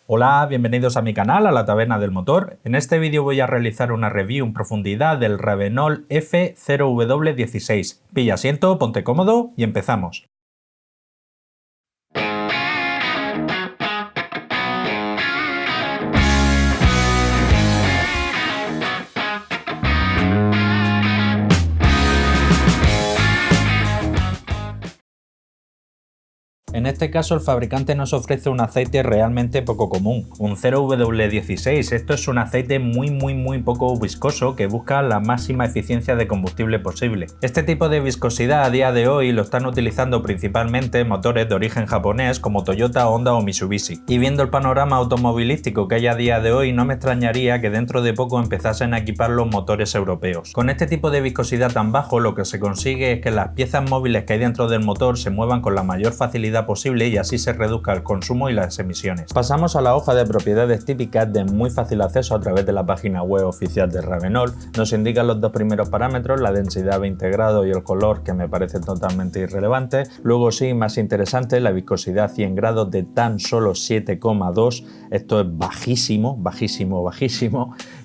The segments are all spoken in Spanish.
Hola, bienvenidos a mi canal, a la Taberna del Motor. En este vídeo voy a realizar una review en profundidad del Revenol F0W16. Pilla asiento, ponte cómodo y empezamos. En este caso el fabricante nos ofrece un aceite realmente poco común, un 0W16. Esto es un aceite muy poco viscoso que busca la máxima eficiencia de combustible posible. Este tipo de viscosidad a día de hoy lo están utilizando principalmente motores de origen japonés como Toyota, Honda o Mitsubishi. Y viendo el panorama automovilístico que hay a día de hoy, no me extrañaría que dentro de poco empezasen a equipar los motores europeos. Con este tipo de viscosidad tan bajo, lo que se consigue es que las piezas móviles que hay dentro del motor se muevan con la mayor facilidad posible y así se reduzca el consumo y las emisiones. Pasamos a la hoja de propiedades típicas de muy fácil acceso a través de la página web oficial de Revenol. Nos indican los dos primeros parámetros, la densidad 20 grados y el color, que me parece totalmente irrelevante. Luego sí, más interesante, la viscosidad 100 grados de tan solo 7,2. Esto es bajísimo.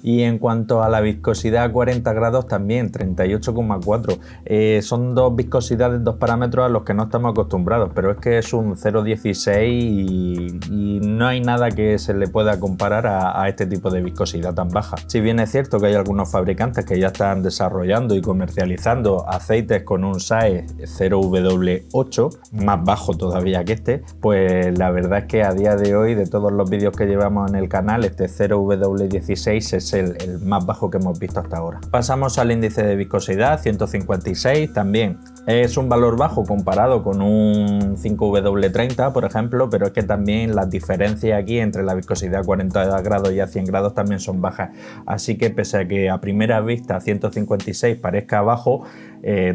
Y en cuanto a la viscosidad 40 grados también 38,4. Son dos viscosidades, dos parámetros a los que no estamos acostumbrados, pero es que es un 0,16 y no hay nada que se le pueda comparar a este tipo de viscosidad tan baja. Si bien es cierto que hay algunos fabricantes que ya están desarrollando y comercializando aceites con un SAE 0W8, más bajo todavía que este, pues la verdad es que a día de hoy, de todos los vídeos que llevamos en el canal, este 0W16 es el más bajo que hemos visto hasta ahora. Pasamos al índice de viscosidad, 156, también es un valor bajo comparado con un 5W30, por ejemplo, pero es que también las diferencias aquí entre la viscosidad a 40 grados y a 100 grados también son bajas. Así que pese a que a primera vista 156 parezca bajo,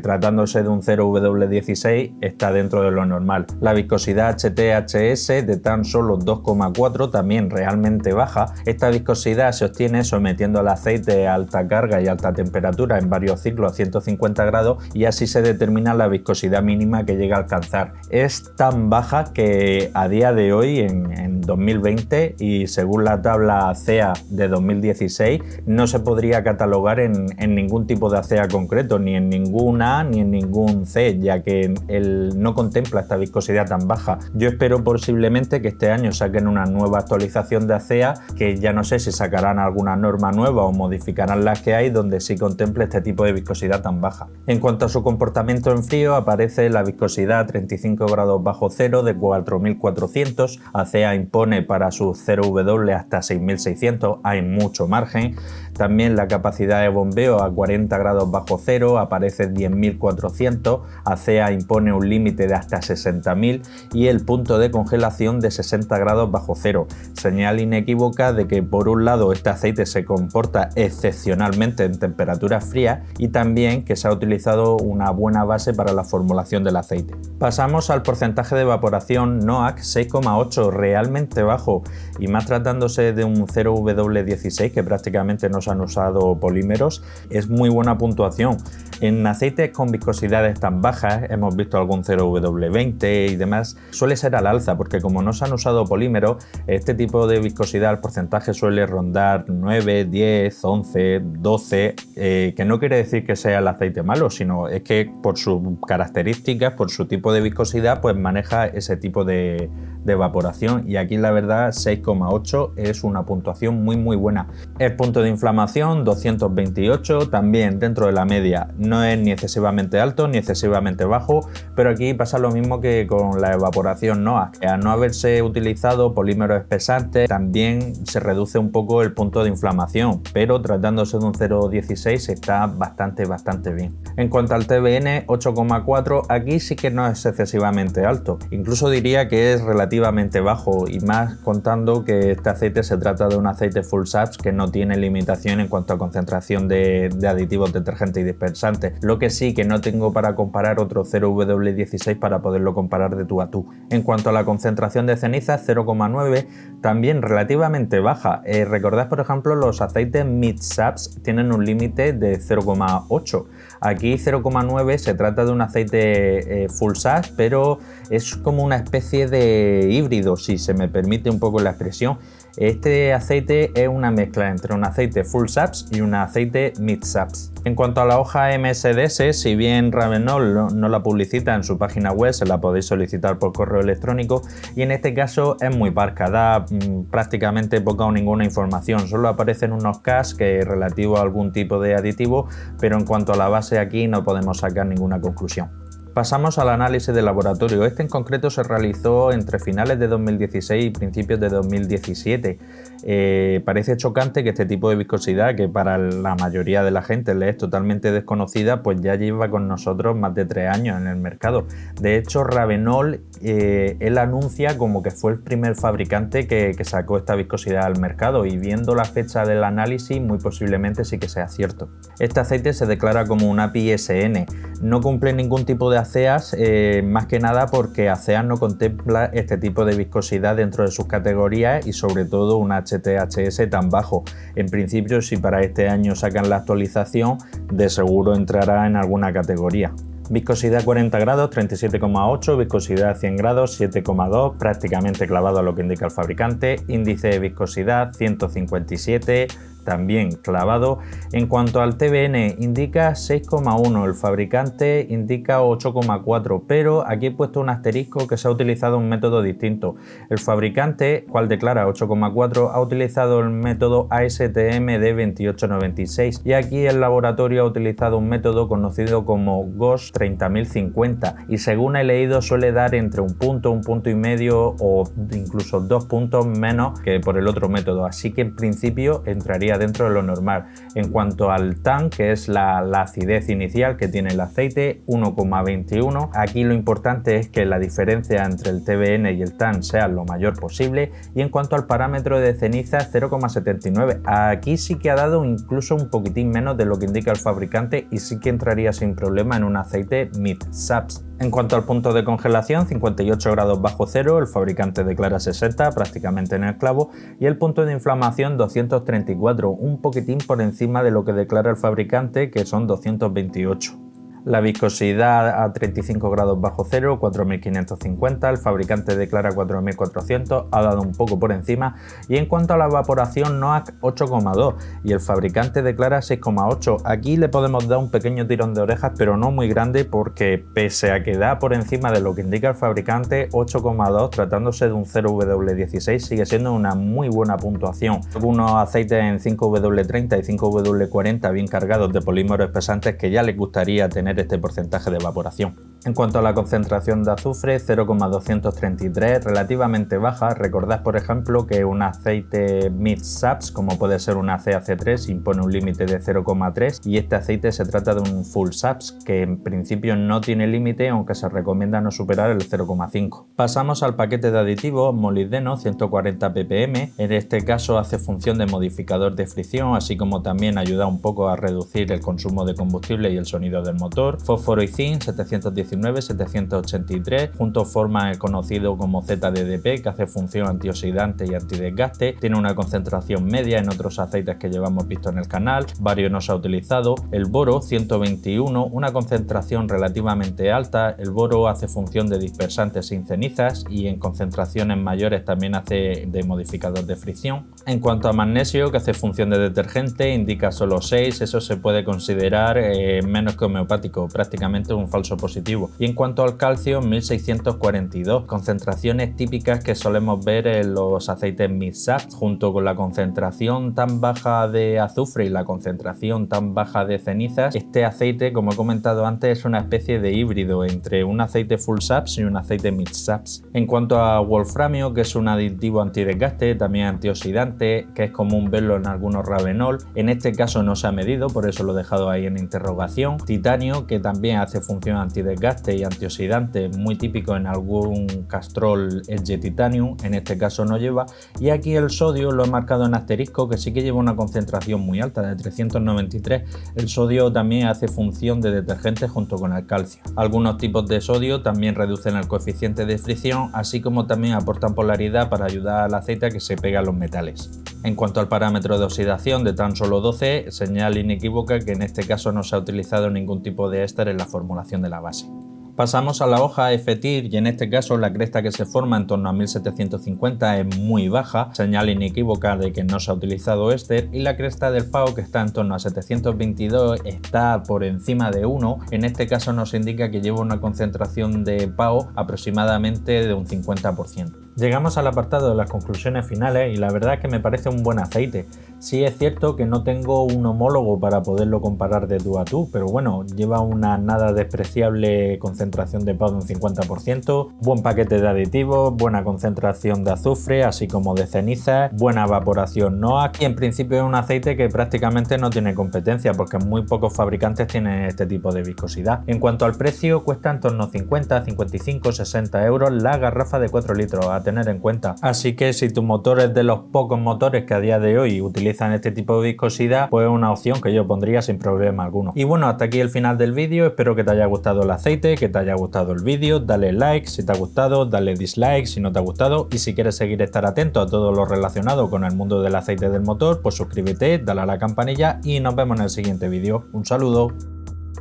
tratándose de un 0W16 está dentro de lo normal. La viscosidad HTHS de tan solo 2,4 también realmente baja. Esta viscosidad se obtiene sometiendo el aceite a alta carga y alta temperatura en varios ciclos a 150 grados y así se determina la viscosidad mínima que llega a alcanzar. Es tan baja que a día de hoy, en 2020 y según la tabla ACEA de 2016, no se podría catalogar en ningún tipo de ACEA concreto, ni en ningún A ni en ningún C, ya que él no contempla esta viscosidad tan baja. Yo espero posiblemente que este año saquen una nueva actualización de ACEA, que ya no sé si sacarán alguna norma nueva o modificarán las que hay donde sí contemple este tipo de viscosidad tan baja. En cuanto a su comportamiento en frío, aparece la viscosidad a 35 grados bajo cero de 4400, ACEA impone para su 0W hasta 6600, hay mucho margen. También la capacidad de bombeo a 40 grados bajo cero aparece 10.400, ACEA impone un límite de hasta 60.000 y el punto de congelación de 60 grados bajo cero. Señal inequívoca de que por un lado este aceite se comporta excepcionalmente en temperaturas frías y también que se ha utilizado una buena base para la formulación del aceite. Pasamos al porcentaje de evaporación NOAC, 6,8, realmente bajo, y más tratándose de un 0W16 que prácticamente no se han usado polímeros, es muy buena puntuación. En aceites con viscosidades tan bajas, hemos visto algún 0W20 y demás, suele ser al alza porque como no se han usado polímeros, este tipo de viscosidad, el porcentaje suele rondar 9, 10, 11, 12, que no quiere decir que sea el aceite malo, sino es que por sus características, por su tipo de viscosidad, pues maneja ese tipo de evaporación, y aquí la verdad 6,8 es una puntuación muy buena. El punto de inflamación 228, también dentro de la media, no es ni excesivamente alto ni excesivamente bajo, pero aquí pasa lo mismo que con la evaporación NOAC. Al no haberse utilizado polímeros espesantes, también se reduce un poco el punto de inflamación, pero tratándose de un 0,16 está bastante bien. En cuanto al TBN, 8,4, aquí sí que no es excesivamente alto, incluso diría que es relativamente bajo, y más contando que este aceite se trata de un aceite full SAPS que no tiene limitación en cuanto a concentración de aditivos, detergentes y dispersantes, lo que sí que no tengo para comparar otro 0W16 para poderlo comparar de tú a tú. En cuanto a la concentración de cenizas, 0,9, también relativamente baja. Recordad, por ejemplo, los aceites mid SAPS tienen un límite de 0,8. Aquí 0,9 se trata de un aceite full saps, pero es como una especie de híbrido, si se me permite un poco la expresión. Este aceite es una mezcla entre un aceite full saps y un aceite mid saps. En cuanto a la hoja MSDS, si bien Ravenol no la publicita en su página web, se la podéis solicitar por correo electrónico, y en este caso es muy parca, da prácticamente poca o ninguna información, solo aparecen unos CAS relativos a algún tipo de aditivo, pero en cuanto a la base aquí no podemos sacar ninguna conclusión. Pasamos al análisis de laboratorio. Este en concreto se realizó entre finales de 2016 y principios de 2017. Parece chocante que este tipo de viscosidad, que para la mayoría de la gente le es totalmente desconocida, pues ya lleva con nosotros más de 3 años en el mercado. De hecho, Ravenol, él anuncia como que fue el primer fabricante que sacó esta viscosidad al mercado, y viendo la fecha del análisis muy posiblemente sí que sea cierto. Este aceite se declara como un API SN, no cumple ningún tipo de ACEAS, más que nada porque ACEAS no contempla este tipo de viscosidad dentro de sus categorías, y sobre todo un HTHS tan bajo. En principio, si para este año sacan la actualización, de seguro entrará en alguna categoría. Viscosidad 40 grados 37,8, viscosidad 100 grados 7,2, prácticamente clavado a lo que indica el fabricante. Índice de viscosidad 157, también clavado. En cuanto al TBN, indica 6,1, el fabricante indica 8,4, pero aquí he puesto un asterisco que se ha utilizado un método distinto. El fabricante, cual declara 8,4, ha utilizado el método ASTM de 2896, y aquí el laboratorio ha utilizado un método conocido como GOS 30050, y según he leído suele dar entre un punto y medio o incluso 2 puntos menos que por el otro método, así que en principio entraría dentro de lo normal. En cuanto al TAN, que es la acidez inicial que tiene el aceite, 1,21. Aquí lo importante es que la diferencia entre el TBN y el TAN sea lo mayor posible. Y en cuanto al parámetro de ceniza, 0,79. Aquí sí que ha dado incluso un poquitín menos de lo que indica el fabricante, y sí que entraría sin problema en un aceite mid saps. En cuanto al punto de congelación, 58 grados bajo cero, el fabricante declara 60, prácticamente en el clavo, y el punto de inflamación 234, un poquitín por encima de lo que declara el fabricante, que son 228. La viscosidad a 35 grados bajo cero, 4550, el fabricante declara 4400, ha dado un poco por encima. Y en cuanto a la evaporación, NOAC 8,2 y el fabricante declara 6,8. Aquí le podemos dar un pequeño tirón de orejas, pero no muy grande, porque pese a que da por encima de lo que indica el fabricante, 8,2 tratándose de un 0W16 sigue siendo una muy buena puntuación. Algunos aceites en 5W30 y 5W40 bien cargados de polímeros espesantes que ya les gustaría tener este porcentaje de evaporación. En cuanto a la concentración de azufre, 0,233, relativamente baja. Recordad, por ejemplo, que un aceite mid saps, como puede ser un ACAC3, impone un límite de 0,3, y este aceite se trata de un full saps, que en principio no tiene límite, aunque se recomienda no superar el 0,5. Pasamos al paquete de aditivos, molibdeno 140 ppm. En este caso hace función de modificador de fricción, así como también ayuda un poco a reducir el consumo de combustible y el sonido del motor. Fósforo y zinc 719-783, juntos forman el conocido como ZDDP, que hace función antioxidante y antidesgaste. Tiene una concentración media en otros aceites que llevamos visto en el canal, varios no se ha utilizado. El boro 121, una concentración relativamente alta. El boro hace función de dispersante sin cenizas, y en concentraciones mayores también hace de modificador de fricción. En cuanto a magnesio, que hace función de detergente, indica solo 6, eso se puede considerar menos que homeopático, prácticamente un falso positivo. Y en cuanto al calcio, 1642, concentraciones típicas que solemos ver en los aceites mid saps. Junto con la concentración tan baja de azufre y la concentración tan baja de cenizas, este aceite, como he comentado antes, es una especie de híbrido entre un aceite full saps y un aceite mid saps. En cuanto a wolframio, que es un aditivo antidesgaste, también antioxidante, que es común verlo en algunos Ravenol, en este caso no se ha medido, por eso lo he dejado ahí en interrogación. Titanio, que también hace función antidesgaste y antioxidante, muy típico en algún Castrol Edge Titanium, en este caso no lleva. Y aquí el sodio lo he marcado en asterisco, que sí que lleva una concentración muy alta, de 393. El sodio también hace función de detergente junto con el calcio. Algunos tipos de sodio también reducen el coeficiente de fricción, así como también aportan polaridad para ayudar al aceite a que se pegue a los metales. En cuanto al parámetro de oxidación de tan solo 12, señal inequívoca que en este caso no se ha utilizado ningún tipo de éster en la formulación de la base. Pasamos a la hoja F-TIR y en este caso la cresta que se forma en torno a 1750 es muy baja, señal inequívoca de que no se ha utilizado éster, y la cresta del FAO, que está en torno a 722, está por encima de 1, en este caso nos indica que lleva una concentración de PAO aproximadamente de un 50%. Llegamos al apartado de las conclusiones finales y la verdad es que me parece un buen aceite. Sí es cierto que no tengo un homólogo para poderlo comparar de tú a tú, pero bueno, lleva una nada despreciable concentración de PAO de un 50%, buen paquete de aditivos, buena concentración de azufre, así como de ceniza, buena evaporación NOAC y en principio es un aceite que prácticamente no tiene competencia porque muy pocos fabricantes tienen este tipo de viscosidad. En cuanto al precio, cuesta en torno a 50, 55, 60 euros la garrafa de 4 litros, a tener en cuenta. Así que si tu motor es de los pocos motores que a día de hoy utilizan este tipo de viscosidad, pues es una opción que yo pondría sin problema alguno. Y bueno, hasta aquí el final del vídeo, espero que te haya gustado el aceite, que te haya gustado el vídeo, dale like si te ha gustado, dale dislike si no te ha gustado y si quieres seguir estar atento a todo lo relacionado con el mundo del aceite del motor, pues suscríbete, dale a la campanilla y nos vemos en el siguiente vídeo. Un saludo.